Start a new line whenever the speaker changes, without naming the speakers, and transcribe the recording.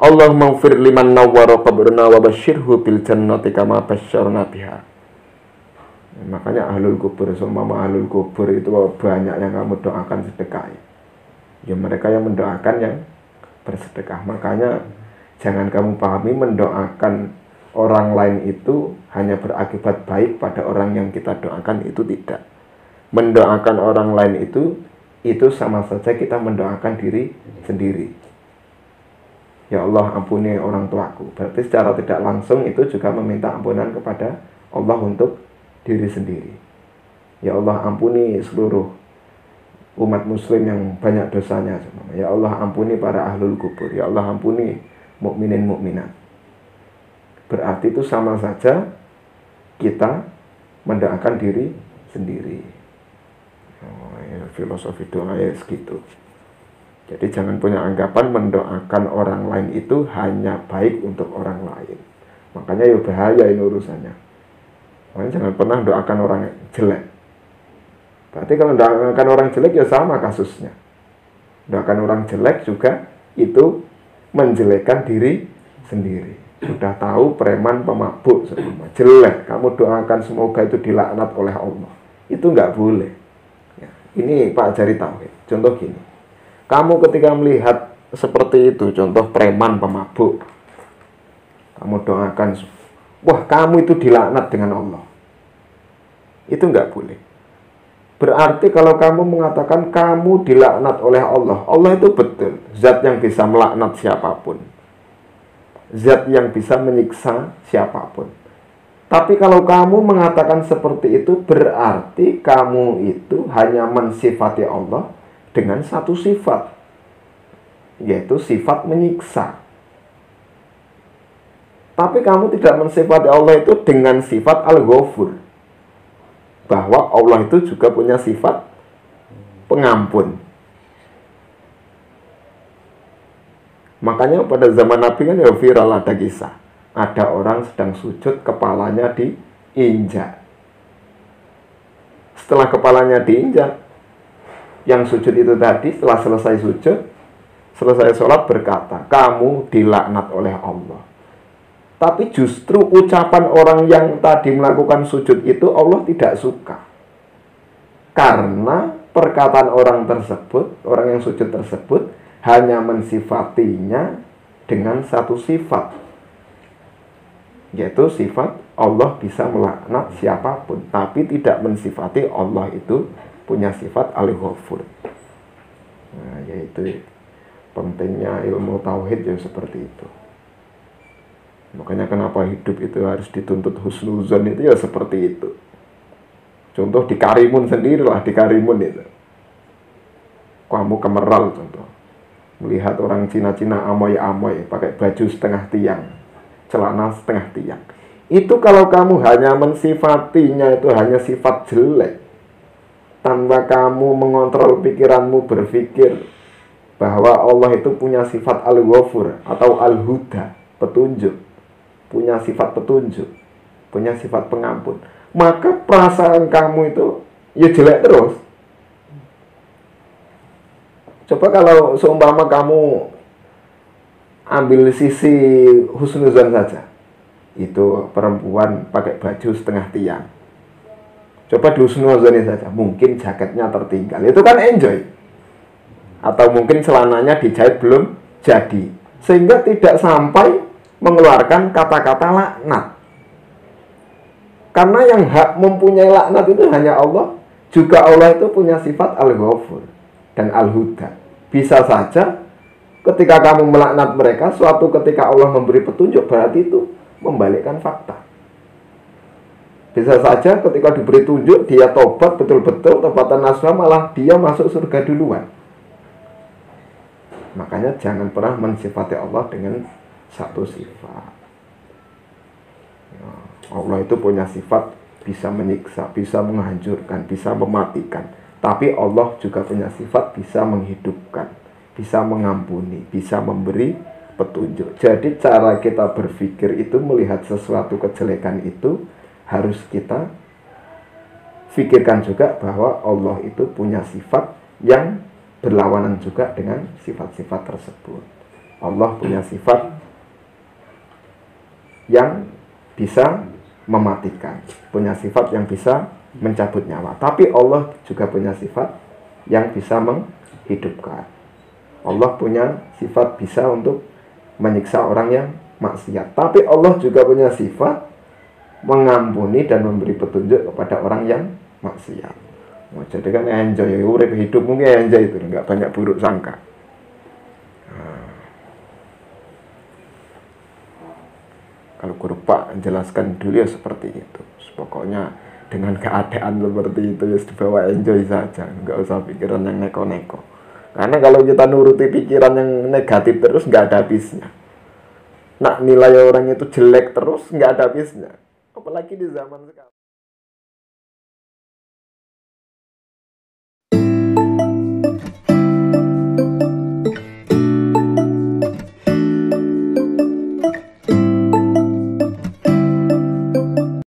Allahumma ighfir liman nawwara qabrana wa basyirhu bil jannati kama basyarna biha. Makanya ahlul kubur, semua ahlul kubur itu banyak yang kamu doakan sedekah. Ya mereka yang mendoakan yang bersedekah. Makanya jangan kamu pahami mendoakan orang lain itu hanya berakibat baik pada orang yang kita doakan, itu tidak. Mendoakan orang lain itu sama saja kita mendoakan diri sendiri. Ya Allah ampuni orang tuaku. Berarti secara tidak langsung itu juga meminta ampunan kepada Allah untuk diri sendiri. Ya Allah ampuni seluruh umat muslim yang banyak dosanya. Ya Allah ampuni para ahlul kubur. Ya Allah ampuni mukminin mukminat. Berarti itu sama saja kita mendoakan diri sendiri. Filosofi doa ya segitu. Jadi jangan punya anggapan mendoakan orang lain itu hanya baik untuk orang lain. Makanya ya bahaya ini urusannya. Makanya jangan pernah doakan orang jelek. Berarti kalau doakan orang jelek ya sama kasusnya. Doakan orang jelek juga itu menjelekkan diri sendiri. Sudah tahu preman pemabuk semua jelek, kamu doakan semoga itu dilaknat oleh Allah. Itu nggak boleh. Ya, ini Pak Jari tauhid. Contoh gini. Kamu ketika melihat seperti itu, contoh preman pemabuk, kamu doakan, wah kamu itu dilaknat dengan Allah. Itu nggak boleh. Berarti kalau kamu mengatakan kamu dilaknat oleh Allah, Allah itu betul zat yang bisa melaknat siapapun, zat yang bisa menyiksa siapapun. Tapi kalau kamu mengatakan seperti itu, berarti kamu itu hanya mensifati Allah dengan satu sifat, yaitu sifat menyiksa. Tapi kamu tidak mensifati Allah itu dengan sifat Al-Ghafur, bahwa Allah itu juga punya sifat pengampun. Makanya pada zaman Nabi kan ya viral ada kisah, ada orang sedang sujud, kepalanya diinjak. Setelah kepalanya diinjak, yang sujud itu tadi setelah selesai sujud, selesai sholat berkata, kamu dilaknat oleh Allah. Tapi justru ucapan orang yang tadi melakukan sujud itu Allah tidak suka. Karena perkataan orang tersebut, orang yang sujud tersebut, hanya mensifatinya dengan satu sifat, yaitu sifat Allah bisa melaknat siapapun, tapi tidak mensifati Allah itu punya sifat Al-Ghafur. Nah, yaitu pentingnya ilmu tauhid yang seperti itu. Makanya kenapa hidup itu harus dituntut husnuzon itu ya seperti itu. Contoh di Karimun sendirilah, di Karimun itu. Kamu kemeral contoh. Melihat orang Cina-Cina amoy-amoy pakai baju setengah tiang, celana setengah tiang. Itu kalau kamu hanya mensifatinya itu hanya sifat jelek, tanpa kamu mengontrol pikiranmu berpikir bahwa Allah itu punya sifat Al-Ghafur atau Al-Huda, petunjuk, punya sifat petunjuk, punya sifat pengampun, maka perasaan kamu itu ya jelek terus. Coba kalau seumpama kamu ambil sisi husnuzon saja, itu perempuan pakai baju setengah tiang, coba dihusnuzoni saja, mungkin jaketnya tertinggal, itu kan enjoy. Atau mungkin celananya dijahit belum jadi, sehingga tidak sampai mengeluarkan kata-kata laknat. Karena yang hak mempunyai laknat itu hanya Allah. Juga Allah itu punya sifat Al-Ghafur dan Al-Huda. Bisa saja ketika kamu melaknat mereka, suatu ketika Allah memberi petunjuk, berarti itu membalikkan fakta. Bisa saja ketika diberi tunjuk, dia tobat betul-betul, tobatan nasuha, malah dia masuk surga duluan. Makanya jangan pernah mensifati Allah dengan satu sifat. Allah itu punya sifat bisa menyiksa, bisa menghancurkan, bisa mematikan. Tapi Allah juga punya sifat bisa menghidupkan, bisa mengampuni, bisa memberi petunjuk. Jadi cara kita berpikir itu, melihat sesuatu kejelekan itu harus kita pikirkan juga bahwa Allah itu punya sifat yang berlawanan juga dengan sifat-sifat tersebut. Allah punya sifat yang bisa mematikan, punya sifat yang bisa mencabut nyawa. Tapi Allah juga punya sifat yang bisa menghidupkan. Allah punya sifat bisa untuk menyiksa orang yang maksiat. Tapi Allah juga punya sifat mengampuni dan memberi petunjuk kepada orang yang maksiat. Jadi kan enjoy, urip hidup mungkin enjoy itu, nggak banyak buruk sangka. Kalau guru Pak jelaskan dulu ya seperti itu. Pokoknya dengan keadaan seperti itu ya dibawa enjoy saja, nggak usah pikiran yang neko-neko. Karena kalau kita nuruti pikiran yang negatif terus nggak ada habisnya. Nah, nilai orang itu jelek terus nggak ada habisnya. Apalagi di zaman sekarang.